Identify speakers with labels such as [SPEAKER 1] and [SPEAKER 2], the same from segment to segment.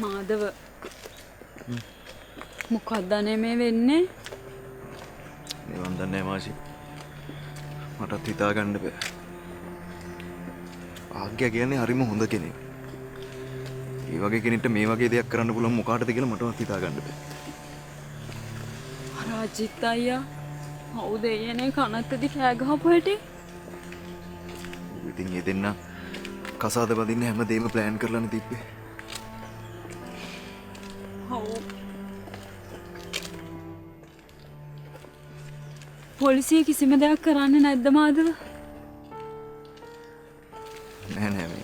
[SPEAKER 1] මාදව මොකක්ද මේ වෙන්නේ?
[SPEAKER 2] නිවන් දන්නේ මාසි. මටත් හිතා ගන්න බෑ. ආග්‍ය කියන්නේ හරිම හොඳ කෙනෙක්. ඒ වගේ කෙනෙක්ට මේ වගේ දෙයක් කරන්න පුළුවන් මොකාටද කියලා මටවත් හිතා ගන්න බෑ.
[SPEAKER 1] රාජිත් අයියා හවුද එයනේ කනත්තදි කෑ ගහපු හැටි?
[SPEAKER 2] ඉතින් ඒ දෙන්න කසාද බඳින්න හැමදේම ප්ලෑන් කරලානේ තිබ්බේ.
[SPEAKER 1] පොලිසිය කිසිම දෙයක් කරන්නේ නැද්ද මාදව?
[SPEAKER 2] නෑ මේ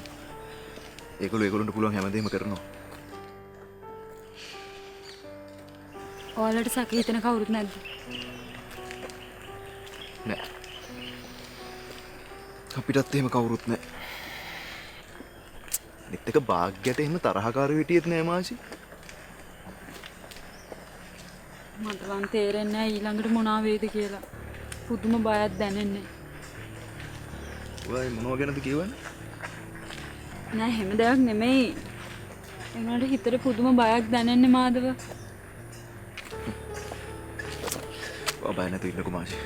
[SPEAKER 2] ඒගොල්ලන්ට පුළුවන් හැමදේම කරනවා.
[SPEAKER 1] ඔයාලට සැක හිතෙන කවුරුත් නැද්ද?
[SPEAKER 2] නෑ. අපිටත් එහෙම කවුරුත් නෑ. අනිත් එක භාග්‍යයට එහෙම තරහකාරයෝ හිටියෙත් නෑ මාසි.
[SPEAKER 1] මට නම් තේරෙන්නේ නැහැ ඊළඟට මොනවා වෙයිද කියලා. පුදුම බයක් දැනෙන්නේ.
[SPEAKER 2] ඔයා මොනවා ගැනද කියවන්නේ?
[SPEAKER 1] නෑ හැම දෙයක් නෙමෙයි. එනවාට හිතට පුදුම බයක් දැනෙන්නේ මාදව.
[SPEAKER 2] ඔයා බය නැතුව ඉන්නකෝ මාසි.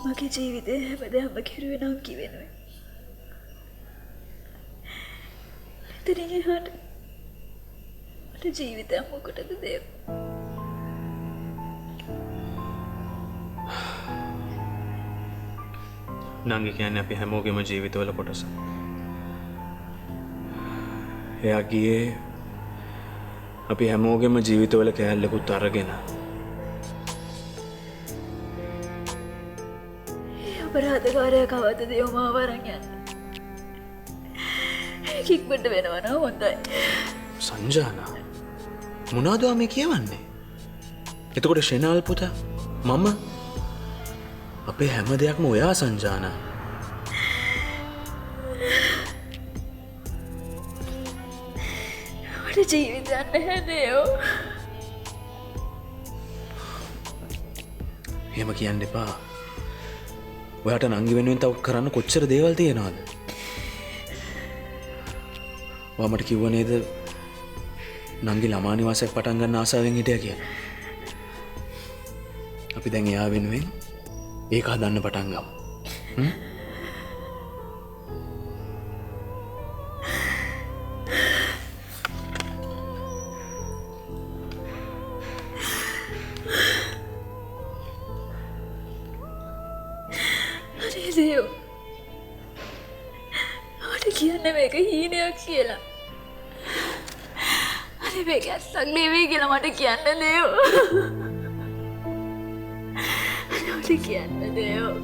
[SPEAKER 3] මගේ ජීවිතේ හැමදේම කෙරුවේ නම් කිවෙනුයි. එතනින් එහාට මට ජීවිතය මොකටද දෙයක්?
[SPEAKER 4] නංගි කියන්නේ අපි හැමෝගෙම ජීවිතවල කොටස. එයා ගියේ අපි හැමෝගෙම ජීවිතවල කෑල්ලකුත් අරගෙන.
[SPEAKER 3] අපරාධකාරයා කවදද යෝමාව අරන් යන්නේ? කික්බඩ වෙනවා නම් හොඳයි.
[SPEAKER 4] සංජානා මොනවද මේ කියවන්නේ? එතකොට ෂෙනාල් පුතා මම අපේ හැම දෙයක්ම ඔයා සංජානා.
[SPEAKER 3] මට ජීවිතයක් නැහැ දේෝ.
[SPEAKER 4] එහෙම කියන්න එපා. ඔයාට නංගි වෙනුවෙන් තව කරන්න කොච්චර දේවල් තියෙනවද? ඔයා මට කිව්ව නේද නංගි ළමා නිවාසයක් පටන් ගන්න ආසාවෙන් හිටියා කියලා. අපි දැන් එයා වෙනුවෙන් ඒක හදන්න පටන් ගමු.
[SPEAKER 3] දේෝ මට කියන්න මේක හීනයක් කියලා. අනේ මේක ඇත්තක් නෙවෙයි කියලා මට කියන්න දේෝ. මට කියන්න දේෝ.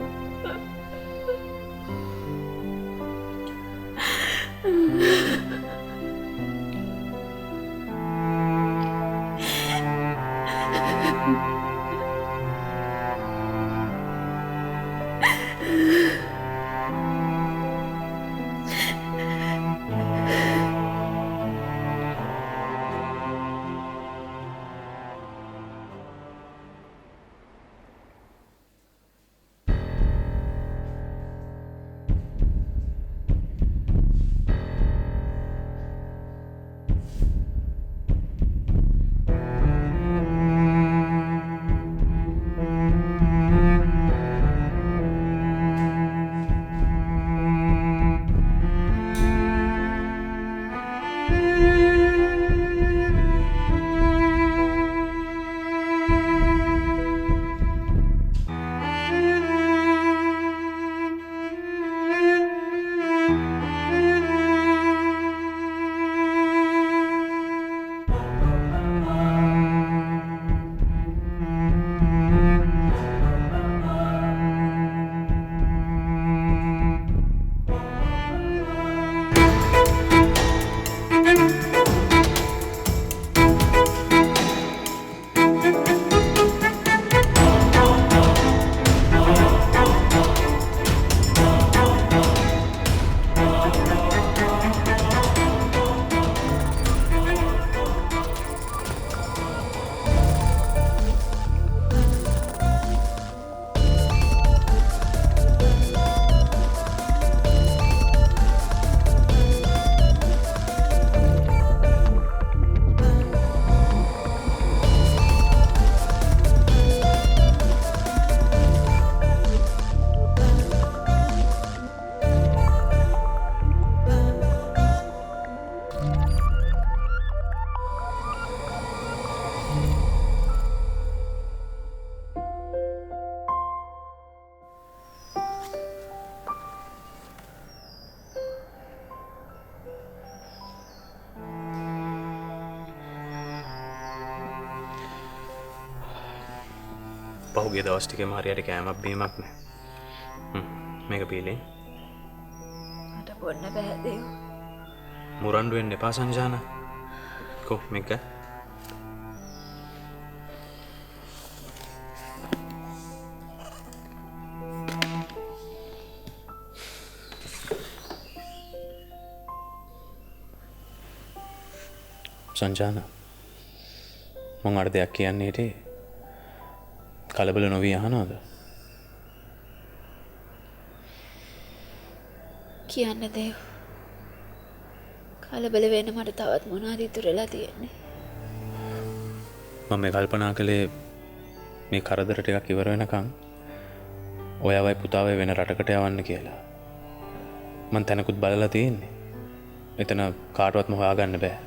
[SPEAKER 4] පහුගිය දවස් ටිකේ මාරියට කෑමක් බීමක් නෑ. මේක පීලේ.
[SPEAKER 3] මට බොන්න බෑ දේව.
[SPEAKER 4] මුරණ්ඩු වෙන්න එපා සංජාන. කො මේක. සංජාන මං අර දෙයක් කියන්නේ හිටියේ කලබල නොවී අහනවද?
[SPEAKER 3] කියන්න දේව. කලබල වෙන්න මට තවත් මොනවද ඉතුරුලා තියෙන්නේ?
[SPEAKER 4] මම මේ කල්පනා කළේ මේ කරදර ටිකක් ඉවර වෙනකන් ඔයාවයි පුතාවයි වෙන රටකට යවන්න කියලා. මං තැනකුත් බලලා තියෙන්නේ. එතන කාටවත්ම හොයාගන්න බෑ.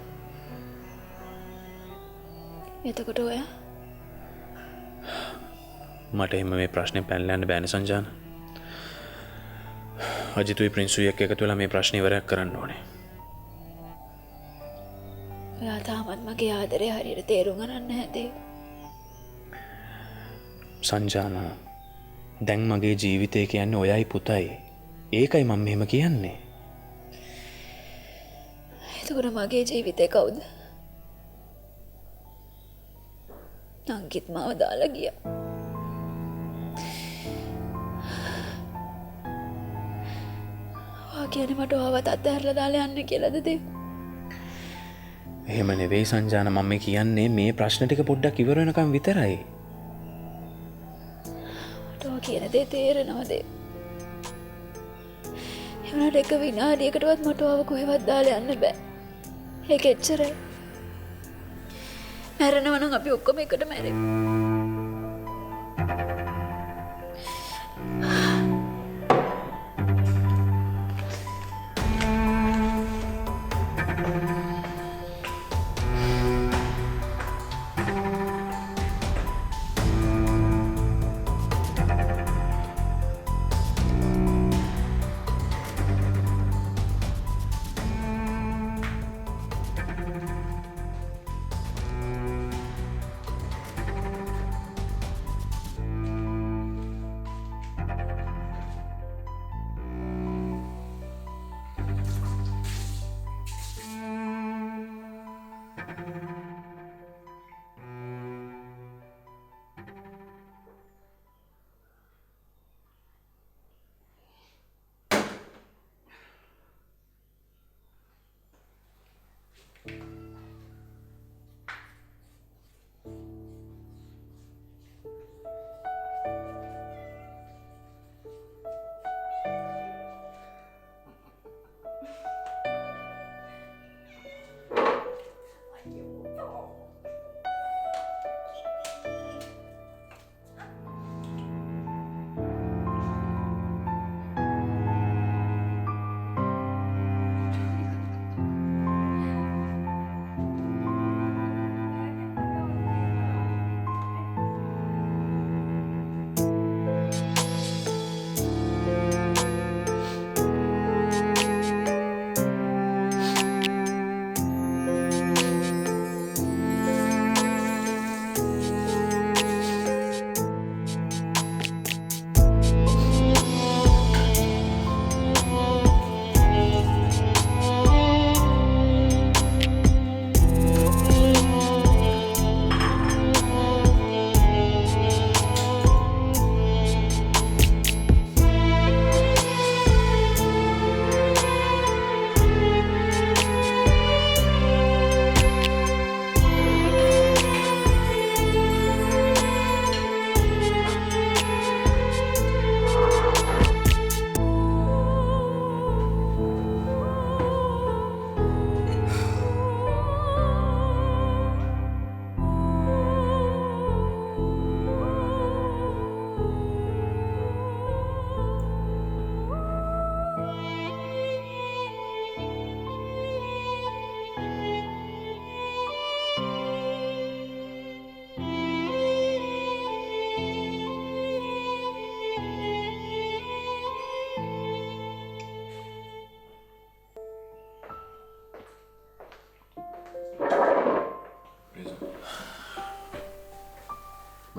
[SPEAKER 3] එතකොට ඔයා
[SPEAKER 4] මට එහෙම මේ ප්‍රශ්නේ පැනලා යන්න බෑනේ සංජාන. අජිතුයි ප්‍රින්සුයි එක්ක එකතු වෙලා මේ ප්‍රශ්නේ ඉවරයක් කරන්න ඕනේ.
[SPEAKER 3] ඔයා තාමත් මගේ ආදරේ හරියට තේරුම් ගන්න නැහැ දේව.
[SPEAKER 4] සංජාන දැන් මගේ ජීවිතය කියන්නේ ඔයයි පුතයි. ඒකයි මම මෙහෙම කියන්නේ.
[SPEAKER 3] එතකොට මගේ ජීවිතේ කවුද? නංගිත් මාව දාලා ගියා. ඔයා කියන්නේ මට ඔයාවත් අත්හැරලා දාලා යන්න කියලාද දේව?
[SPEAKER 4] එහෙම නෙවෙයි සංජාන මම කියන්නේ මේ ප්‍රශ්න ටික පොඩ්ඩක් ඉවර වෙනකම් විතරයි.
[SPEAKER 3] මට ඔයා කියන දේ තේරෙනවා දේව. එවනට එක විනාඩියකටවත් මට ඔයාව කොහෙවත් දාලා යන්න බෑ. ඒක එච්චරයි. මැරෙනවා නම් අපි ඔක්කොම එකට මැරෙමු.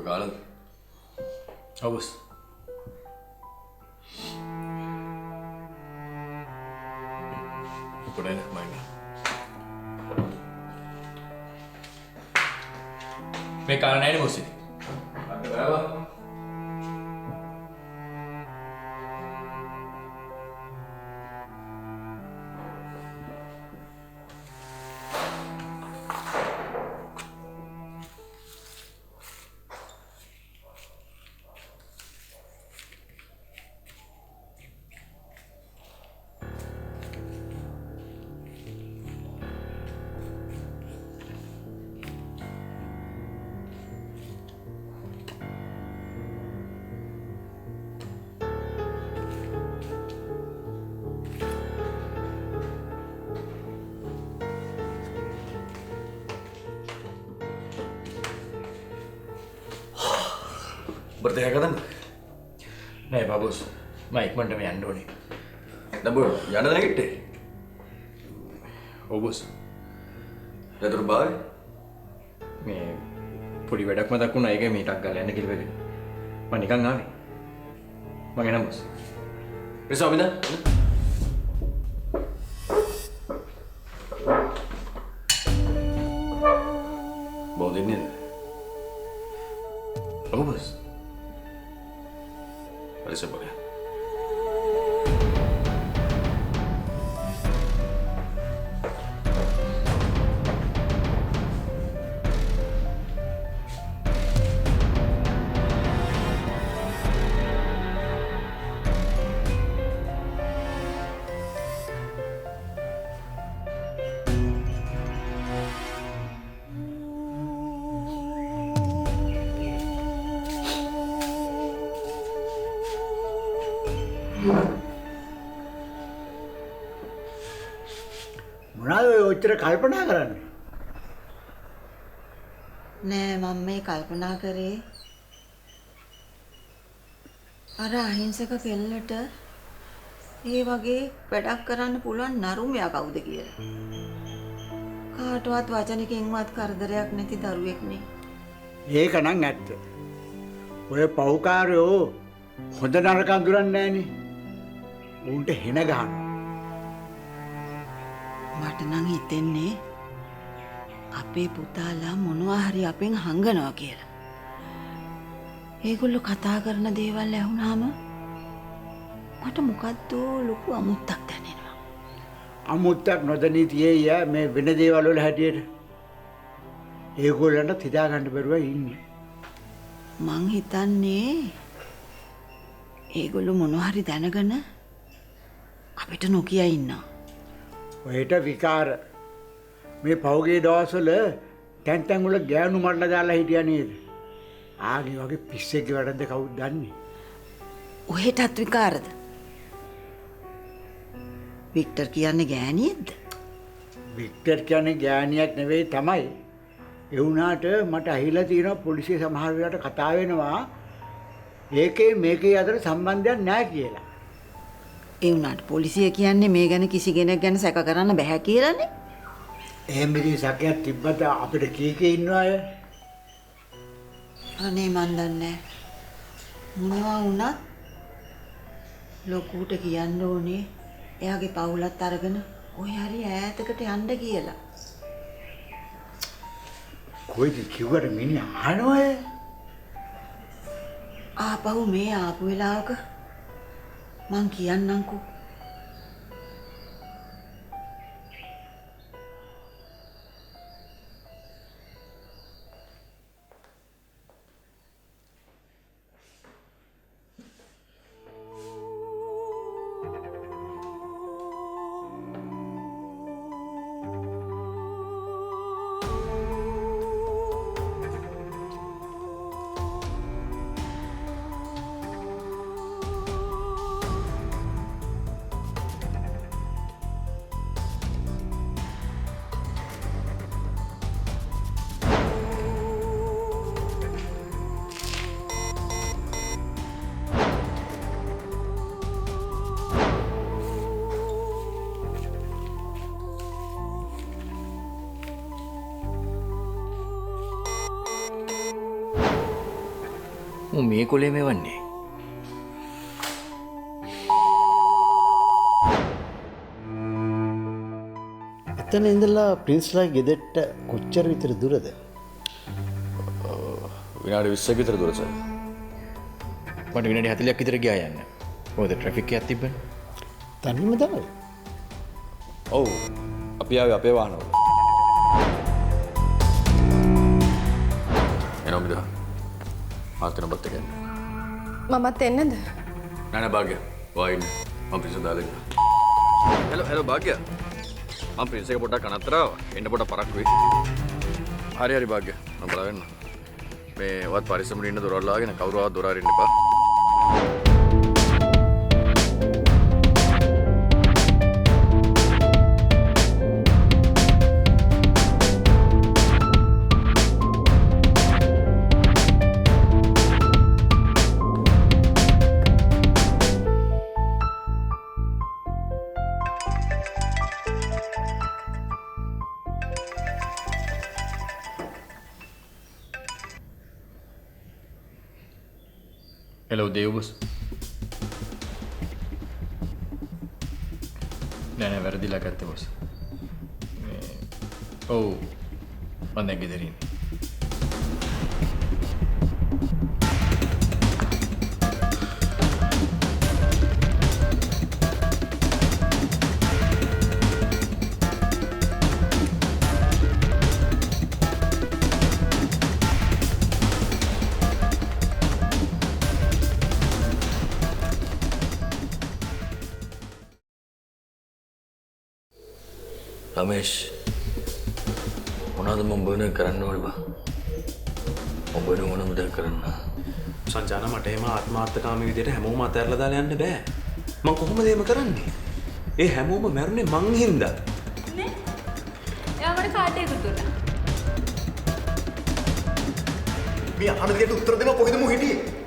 [SPEAKER 2] කාලද?
[SPEAKER 5] අවුස් උපරේ මයින් මේ කාරණේනේ මොස්සේ අද බෑවා
[SPEAKER 6] bertanya kan? Nah, bagus. Baik, mana yang ando nih? Dabur, jangan ada gitu.
[SPEAKER 5] ඔවුස්
[SPEAKER 6] Datur baik.
[SPEAKER 5] මේ පොඩි වැඩක් මතක් වුණා ඒක මීටක් ගාලා යන්න කියලා වෙලේ මම නිකන් ආවේ මගේ නම boss
[SPEAKER 6] Bisa minta? Bawa ini.
[SPEAKER 5] ඔවුස්
[SPEAKER 6] Ada siapa ya?
[SPEAKER 7] මොනවද ඔය ඔච්චර කල්පනා කරන්නේ?
[SPEAKER 8] නෑ මම මේ කල්පනා කරේ අර අහිංසක කෙල්ලට ඒ වගේ වැඩක් කරන්න පුළුවන් නරුමයා කවුද කියලා. කාටවත් වචනකින්වත් කරදරයක් නැති දරුවෙක් නේ.
[SPEAKER 7] ඒක නම් ඇත්ත. ඔය පව්කාරයෝ හොඳ නරක අඳුරන්නේ නෑනේ. උන්ට හෙන ගහනවා.
[SPEAKER 8] මට නම් හිතෙන්නේ අපේ පුතාලා මොනවා හරි අපෙන් හංගනවා කියලා. ඒගොල්ලෝ කතා කරන දේවල් ඇහුනහම මට මොකද්ද ලොකු අමුත්තක් දැනෙනවා.
[SPEAKER 7] අමුත්තක් නොදැනී තියේ මේ වෙන දේවල් වල හැටියට. ඒගොල්ලන්ට තියා ගන්න බැරුව ඉන්නේ.
[SPEAKER 8] මං හිතන්නේ ඒගොල්ලෝ මොනවා හරි දැනගෙන අපිට නොකිය ඉන්නවා.
[SPEAKER 7] ඔයට විකාර මේ පෞගේ දවස්වල තැන් තැන් වල ගෑනු මරලා දාලා හිටියා නේද? ආගේ වගේ පිස්සෙක්ගේ වැඩද කවුද දන්නේ?
[SPEAKER 8] ඔහෙටත් විකාරද? වික්ටර් කියන්නේ ගෑණියෙක්ද?
[SPEAKER 7] වික්ටර් කියන්නේ ගෑණියක් නෙවෙයි තමයි. ඒ වුණාට මට ඇහිලා තියෙනවා පොලිසිය සමහර වෙලාවට කතා වෙනවා ඒකේ මේකේ අතර සම්බන්ධයක් නැහැ කියලා.
[SPEAKER 8] ඒ වුණාට පොලිසිය කියන්නේ මේ ගැන කිසි කෙනෙක් ගැන සැක කරන්න බෑ කියලානේ.
[SPEAKER 7] එහෙම සැකයක් තිබ්බට අපිට කීකේ ඉන්න අය
[SPEAKER 8] අනේ මන් දන්නේ මොනවා වුණත් ලොකුට කියන්න ඕනේ එයාගේ පවුලත් අරගෙන ඔය හරි ඈතකට යන්න කියලා.
[SPEAKER 7] කොයිද කිව්වට මිනිහා අහනවය?
[SPEAKER 8] ආපහු මේ ආපු වෙලාවක මං කියන්නම්කෝ.
[SPEAKER 5] මේ කොලේ මෙවන්නේ.
[SPEAKER 9] එතන ඉඳලා ප්‍රින්ස්ලා ගෙදෙට්ට කොච්චර විතර දුරද?
[SPEAKER 6] විනාඩි 20ක විතර දුර සර්.
[SPEAKER 5] මට විනාඩි 40ක් විතර ගියා යන්න. මොකද ට්‍රැෆික් එකක් තිබ්බනේ.
[SPEAKER 9] තනියම තමයි.
[SPEAKER 6] ඔව්. අපි ආවේ අපේ වාහනවල. එනවා මිද. ආතන බත් එකෙන්.
[SPEAKER 3] මමත් එන්නද?
[SPEAKER 6] නෑ නෑ භාග්‍ය. වයින් මම පිස්ස දාලා ඉන්න. හෙලෝ භාග්‍ය. මම ප්‍රින්ස් එක පොඩ්ඩක් අනත්තර ආවා. එන්න පොඩ්ඩක් පරක් වෙයි. හරි භාග්‍ය. මම බලන්න. මේ වත් පරිස්සමට ඉන්න දොරවල් ලාගෙන කවුරුවත් දොර අරින්න එපා.
[SPEAKER 5] හෙලෝ දේව්බස්. නෑ වැරදිලා ගත්තේ බොස්. ඔව් මම දැන් ගෙදර ඉන්නේ.
[SPEAKER 6] රමේෂ් මොනවද මම බර්නර් කරන්න ඕනේ බා? ඔබ මොනවද දැන් කරන්න?
[SPEAKER 4] සංජාන මට එහෙම ආත්මාර්ථකාමී විදියට හැමෝම අතහැරලා දාලා යන්න බෑ. මං කොහොමද එහෙම කරන්නේ? ඒ හැමෝම මැරුණේ මං හින්දා.
[SPEAKER 1] නේ? එයා මට කාට් එකක් දුන්නා.
[SPEAKER 6] මේ අහන දෙයට උත්තර දෙන්න කොහෙද මු හිටියේ?